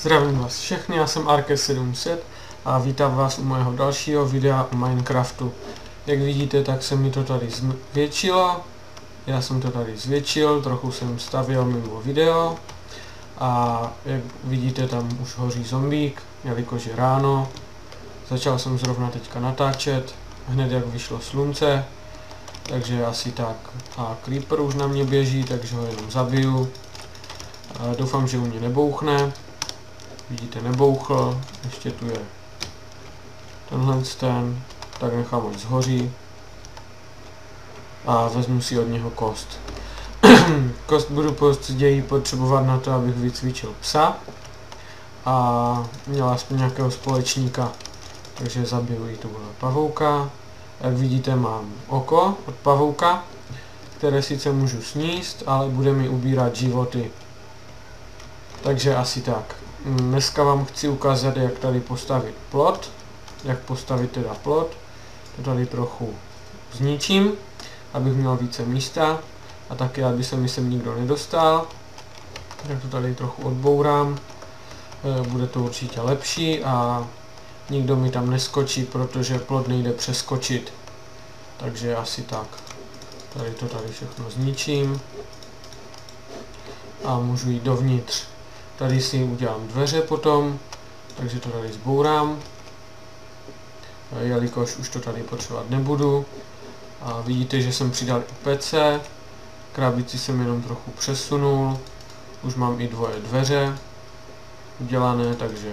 Zdravím vás všechny, já jsem Arke700 a vítám vás u mého dalšího videa o Minecraftu. Jak vidíte, tak se mi to tady zvětšilo. Já jsem to tady zvětšil, trochu jsem stavěl mimo video. A jak vidíte, tam už hoří zombík, jelikož je ráno. Začal jsem zrovna teďka natáčet, hned jak vyšlo slunce. Takže asi tak. A creeper už na mě běží, takže ho jenom zabiju. A doufám, že u mě nebouchne. Vidíte, nebouchl, ještě tu je tenhle ten, tak nechám, ať zhoří a vezmu si od něho kost. Kost budu později potřebovat na to, abych vycvičil psa a měl aspoň nějakého společníka, takže zabiju i tohle pavouka. Jak vidíte, mám oko od pavouka, které sice můžu sníst, ale bude mi ubírat životy. Takže asi tak. Dneska vám chci ukázat, jak tady postavit plot, jak postavit teda plot. To tady trochu zničím, abych měl více místa a taky, aby se mi sem nikdo nedostal. Tak to tady trochu odbourám, bude to určitě lepší a nikdo mi tam neskočí, protože plot nejde přeskočit. Takže asi tak. Tady to tady všechno zničím a můžu jít dovnitř. Tady si udělám dveře potom, takže to tady zbourám, jelikož už to tady potřebovat nebudu. A vidíte, že jsem přidal i PC, krabici jsem jenom trochu přesunul, už mám i dvoje dveře udělané, takže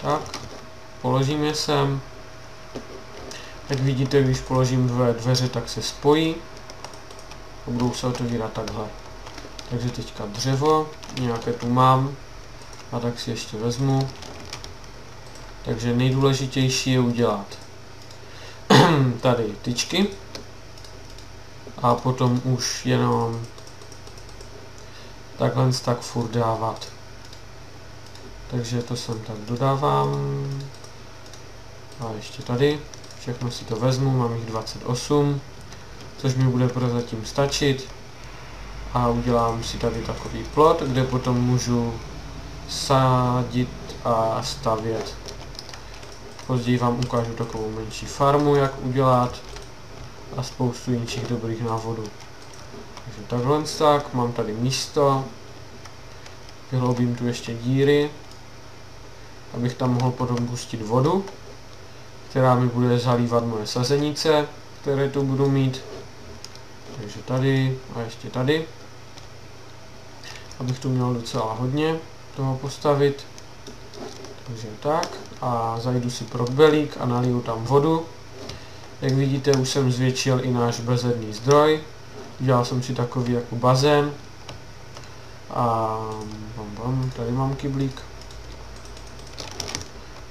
tak, položím je sem. Jak vidíte, když položím dvoje dveře, tak se spojí a budou se otevírat takhle. Takže teďka dřevo, nějaké tu mám, a tak si ještě vezmu. Takže nejdůležitější je udělat tady tyčky a potom už jenom takhle tak furt dávat. Takže to sem tak dodávám a ještě tady, všechno si to vezmu, mám jich 28, což mi bude prozatím stačit. A udělám si tady takový plot, kde potom můžu sadit a stavět. Později vám ukážu takovou menší farmu, jak udělat a spoustu jiných dobrých návodů. Takže takhle tak, mám tady místo, vyhloubím tu ještě díry, abych tam mohl potom pustit vodu, která mi bude zalívat moje sazenice, které tu budu mít. Takže tady a ještě tady. Abych tu měl docela hodně toho postavit. Takže tak. A zajdu si pro kbelík a naliju tam vodu. Jak vidíte, už jsem zvětšil i náš bezedný zdroj. Udělal jsem si takový jako bazén. A tady mám kyblík.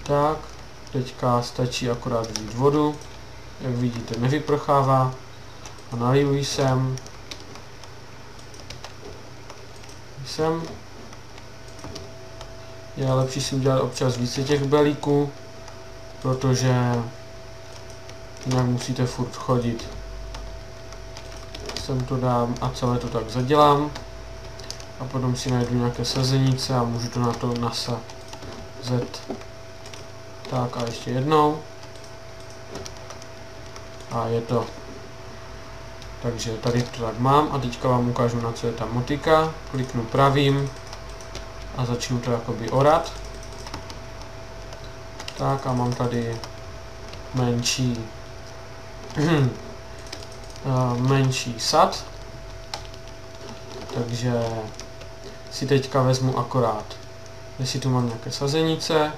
Tak. Teďka stačí akorát vzít vodu. Jak vidíte, nevyprchává. A naliju ji sem. Je lepší si udělat občas více těch belíků, protože jinak musíte furt chodit. Sem to dám a celé to tak zadělám. A potom si najdu nějaké sazenice a můžu to na to nasazet. Tak a ještě jednou. A je to. Takže tady to tak mám a teďka vám ukážu, na co je ta motika. Kliknu pravým a začnu to jakoby orat. Tak a mám tady menší sad. Takže si teďka vezmu akorát, jestli tu mám nějaké sazenice.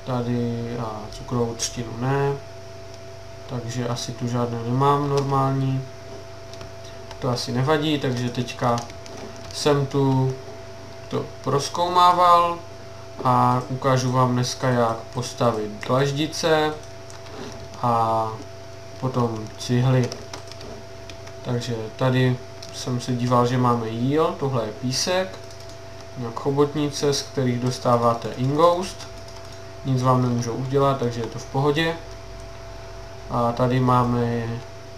Tady a cukrovou třtinu ne. Takže asi tu žádné nemám normální. To asi nevadí, takže teďka jsem tu to prozkoumával a ukážu vám dneska, jak postavit dlaždice a potom cihly. Takže tady jsem se díval, že máme jíl, tohle je písek, nějak chobotnice, z kterých dostáváte ingoust. Nic vám nemůžou udělat, takže je to v pohodě. A tady máme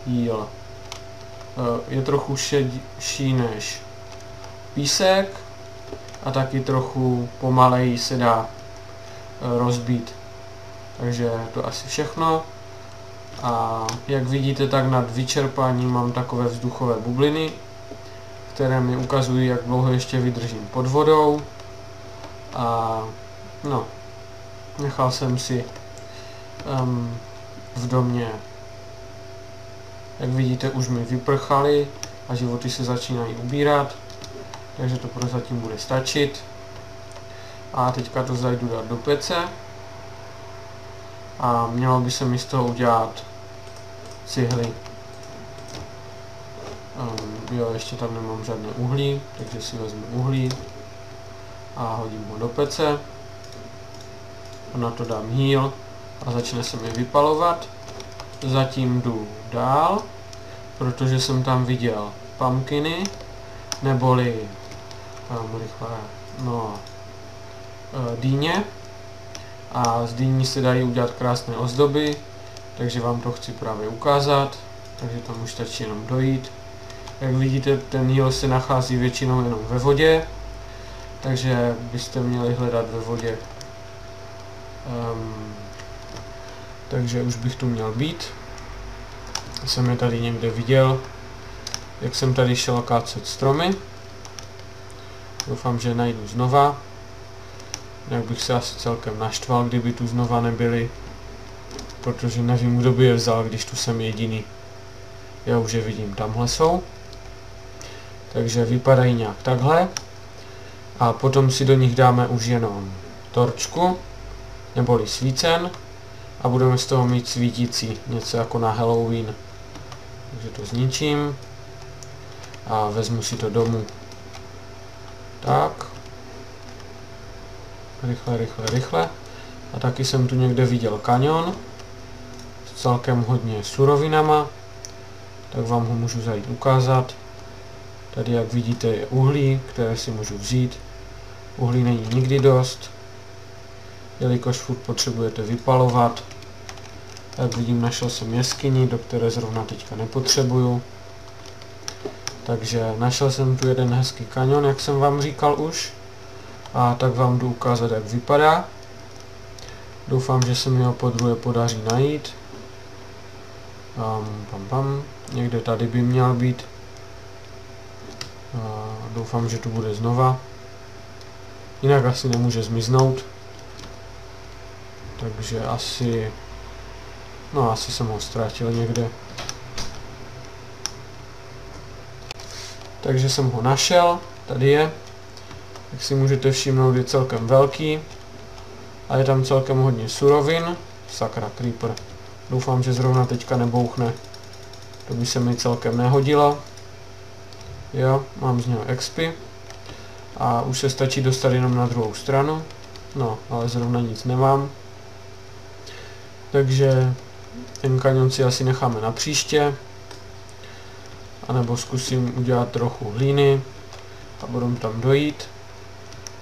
jíl. Je trochu šedší než písek, a taky trochu pomaleji se dá rozbít. Takže to asi všechno. A jak vidíte, tak nad vyčerpáním mám takové vzduchové bubliny, které mi ukazují, jak dlouho ještě vydržím pod vodou. A no, nechal jsem si v domě, jak vidíte, už mi vyprchaly a životy se začínají ubírat, takže to prozatím bude stačit. A teďka to zajdu dát do pece a mělo by se mi z toho udělat cihly. Jo, ještě tam nemám žádné uhlí, takže si vezmu uhlí a hodím ho do pece. A na to dám hýl a začne se mi vypalovat. Zatím jdu dál, protože jsem tam viděl pumpkiny, neboli dýně. A z dýní se dají udělat krásné ozdoby, takže vám to chci právě ukázat, takže tam už stačí jenom dojít. Jak vidíte, ten hýl se nachází většinou jenom ve vodě, takže byste měli hledat ve vodě. Takže už bych tu měl být. Jsem je tady někde viděl, jak jsem tady šel kácet stromy. Doufám, že najdu znova. Jak bych se asi celkem naštval, kdyby tu znova nebyli, protože nevím, kdo by je vzal, když tu jsem jediný. Já už je vidím, tamhle jsou. Takže vypadají nějak takhle. A potom si do nich dáme už jenom torčku, neboli svícen, a budeme z toho mít svítící, něco jako na Halloween. Takže to zničím a vezmu si to domů. Tak. Rychle, rychle, rychle. A taky jsem tu někde viděl kaňon s celkem hodně surovinama, tak vám ho můžu zajít ukázat. Tady, jak vidíte, je uhlí, které si můžu vzít. Uhlí není nikdy dost, jelikož furt potřebujete vypalovat. Jak vidím, našel jsem jeskyni, do které zrovna teďka nepotřebuju. Takže našel jsem tu jeden hezký kaňon, jak jsem vám říkal už. A tak vám jdu ukázat, jak vypadá. Doufám, že se mi ho podruhé podaří najít. Někde tady by měl být. Doufám, že tu bude znova. Jinak asi nemůže zmiznout. Takže asi jsem ho ztratil někde. Takže jsem ho našel. Tady je. Jak si můžete všimnout, je celkem velký. A je tam celkem hodně surovin. Sakra, creeper. Doufám, že zrovna teďka nebouchne. To by se mi celkem nehodilo. Jo, mám z něho expy. A už se stačí dostat jenom na druhou stranu. No, ale zrovna nic nemám. Takže ten kaňon si asi necháme na příště. A nebo zkusím udělat trochu hlíny a budeme tam dojít.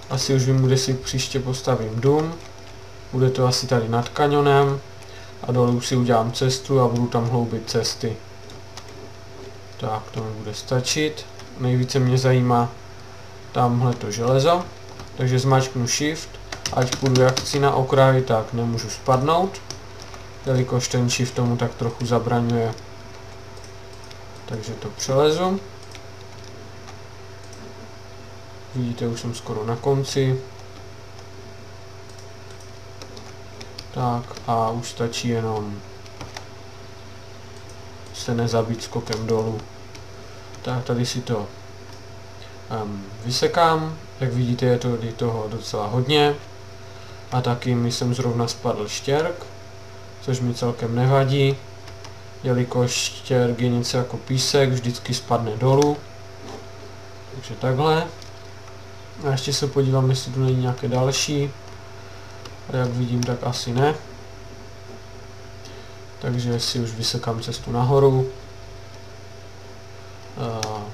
Asi už vím, kde si příště postavím dům. Bude to asi tady nad kaňonem. A dolů si udělám cestu a budu tam hloubit cesty. Tak, to mi bude stačit. Nejvíce mě zajímá tamhle to železo. Takže zmáčknu Shift. Ať půjdu jak chci na okraj, tak nemůžu spadnout. Jelikož ten Shift tomu tak trochu zabraňuje. Takže to přelezu. Vidíte, už jsem skoro na konci. Tak a už stačí jenom se nezabít skokem dolů. Tak tady si to vysekám. Jak vidíte, je toho docela hodně. A taky mi jsem zrovna spadl štěrk, což mi celkem nevadí, jelikož štěrk je něco jako písek, vždycky spadne dolů. Takže takhle. A ještě se podívám, jestli tu není nějaké další. A jak vidím, tak asi ne. Takže si už vysekám cestu nahoru.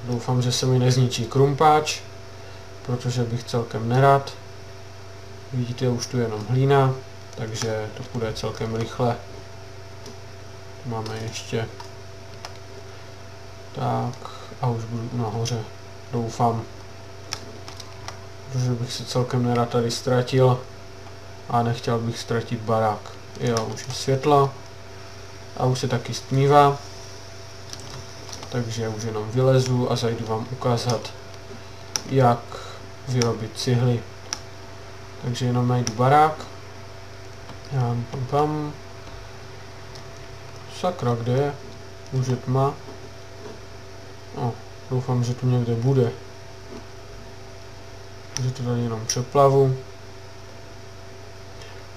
Doufám, že se mi nezničí krumpáč, protože bych celkem nerad. Vidíte, už tu jenom hlína, takže to půjde celkem rychle. Máme ještě. Tak a už budu nahoře. Doufám. protože bych se celkem nerad tady ztratil a nechtěl bych ztratit barák. Jo, už je světlo a už se taky stmívá, takže už jenom vylezu a zajdu vám ukázat, jak vyrobit cihly. Takže jenom najdu barák. Sakra, kde je? Už je tma. Doufám, že tu někde bude. Takže to tady jenom přeplavu.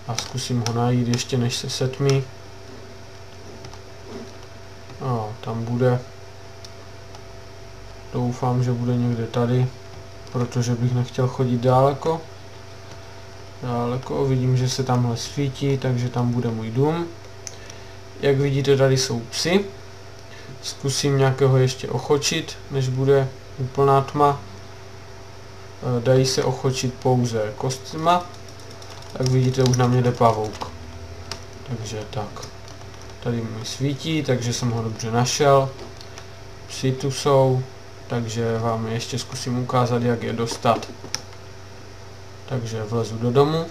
A zkusím ho najít ještě než se setmí. Tam bude. Doufám, že bude někde tady, protože bych nechtěl chodit daleko. Vidím, že se tamhle svítí, takže tam bude můj dům. Jak vidíte, tady jsou psy. Zkusím nějakého ještě ochočit, než bude úplná tma. Dají se ochočit pouze kostma. Jak vidíte, už na mě jde pavouk. Takže tak. Tady mi svítí, takže jsem ho dobře našel. Psi tu jsou, takže vám ještě zkusím ukázat, jak je dostat. Takže vlezu do domu.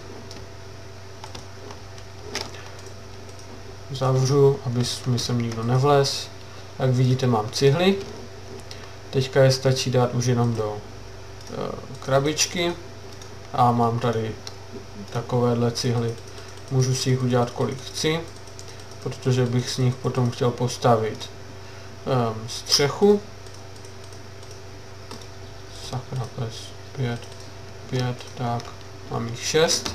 Zavřu, aby mi sem nikdo nevlez. Jak vidíte, mám cihly. Teďka je stačí dát už jenom do krabičky. A mám tady takovéhle cihly. Můžu si jich udělat kolik chci, protože bych z nich potom chtěl postavit střechu. Sakra, pes, 5, tak, mám jich 6.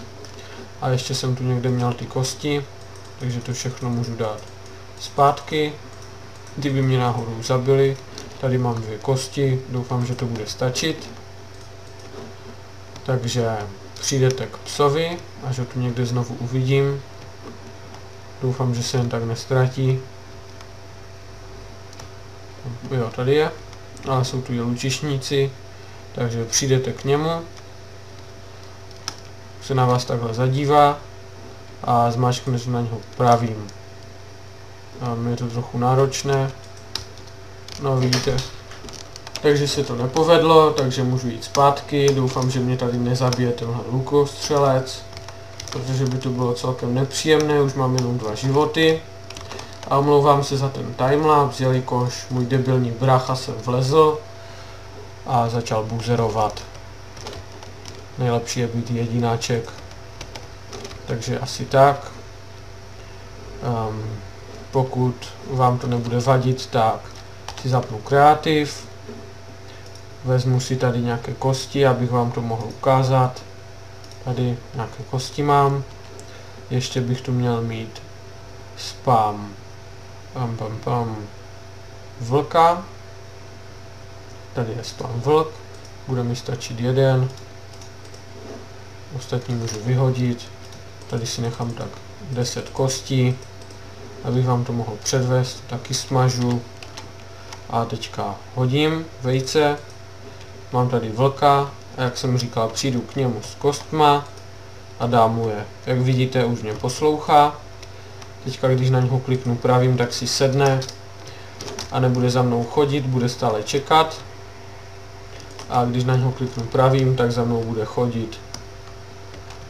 A ještě jsem tu někde měl ty kosti, takže to všechno můžu dát zpátky. Kdyby mě náhodou zabili, tady mám 2 kosti, doufám, že to bude stačit. Takže přijdete k psovi, až ho tu někde znovu uvidím. Doufám, že se jen tak nestratí. Jo, tady je, ale jsou tu i lučišníci, takže přijdete k němu, se na vás takhle zadívá a zmáčknete na něho pravým. Je to trochu náročné, no vidíte, takže se to nepovedlo, takže můžu jít zpátky. Doufám, že mě tady nezabije tenhle lukostřelec, protože by to bylo celkem nepříjemné, už mám jenom 2 životy. A omlouvám se za ten timelapse, jelikož můj debilní brácha se vlezl a začal buzerovat. Nejlepší je být jedináček. Takže asi tak. Pokud vám to nebude vadit, tak si zapnu kreativ. Vezmu si tady nějaké kosti, abych vám to mohl ukázat. Tady nějaké kosti mám. Ještě bych tu měl mít spam. Vlka. Tady je spam vlk. Bude mi stačit 1. Ostatní můžu vyhodit. Tady si nechám tak 10 kostí. Abych vám to mohl předvést, taky smažu. A teďka hodím vejce. Mám tady vlka. A jak jsem říkal, přijdu k němu s kostma a dám mu je. Jak vidíte, už mě poslouchá. Teďka, když na něho kliknu pravým, tak si sedne a nebude za mnou chodit, bude stále čekat. A když na něho kliknu pravým, tak za mnou bude chodit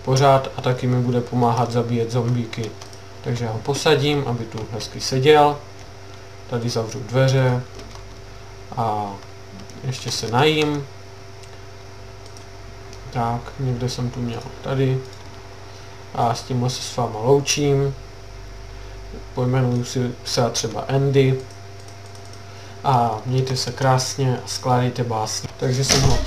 pořád a taky mi bude pomáhat zabíjet zombíky. Takže já ho posadím, aby tu hezky seděl. Tady zavřu dveře a ještě se najím. Tak, někde jsem tu měl tady. A s tímhle se s váma loučím. Pojmenuju si psa třeba Andy. A mějte se krásně a skládejte básně. Takže jsem ho